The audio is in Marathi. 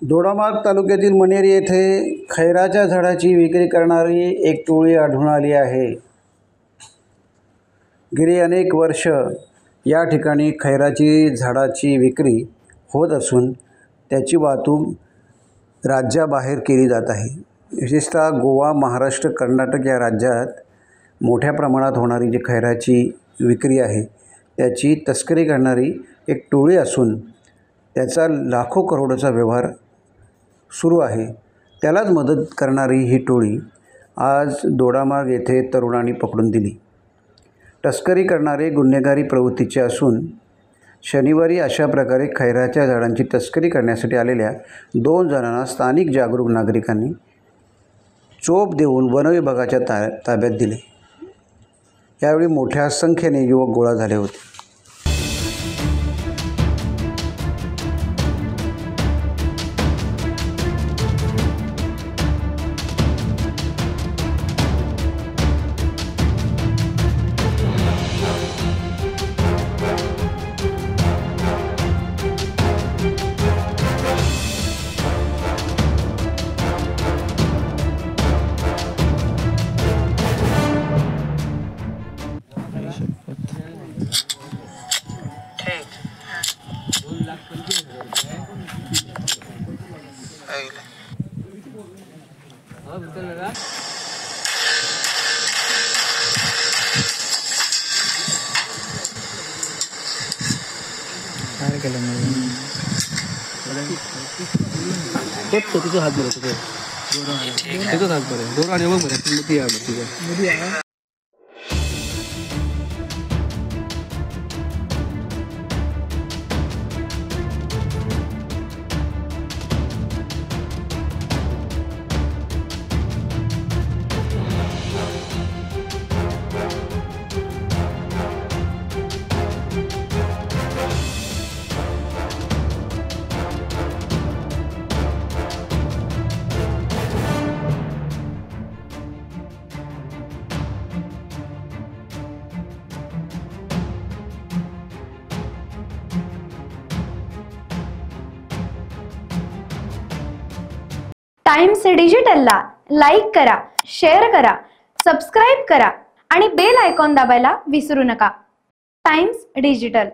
दोडामार्ग तालुक्यातील मणेरी येथे खैराच्या झाडाची विक्री करणारी एक टोळी आढळून आली आहे। गेली अनेक वर्ष या ठिकाणी खैराची झाडाची विक्री होत असून त्याची वाहतूक राज्याबाहेर केली जात आहे। विशेषतः गोवा, महाराष्ट्र, कर्नाटक या राज्यात मोठ्या प्रमाणात होणारी जी खैराची विक्री आहे त्याची तस्करी करणारी एक टोळी असून त्याचा लाखो करोडोचा व्यवहार सुरू आहे। त्यालाच मदत करणारी ही टोळी आज दोडामार्ग येथे तरुणांनी पकडून दिली। तस्करी करणारे गुन्हेगारी प्रवृत्तीचे असून शनिवारी अशा प्रकारे खैराच्या झाडांची तस्करी करण्यासाठी आलेल्या 2 जणांना स्थानिक जागरूक नागरिकांनी चोप देऊन वनविभागाच्या ताब्यात दिले। यावेळी मोठ्या संख्येने युवक गोळा झाले होते। तिथं हात बरं तिथं हात बरं दोन आणि मग बरं टाइम्स डिजिटलला लाईक करा, शेअर करा, सबस्क्राइब करा आणि बेल आयकॉन दाबायला विसरू नका। Times digital.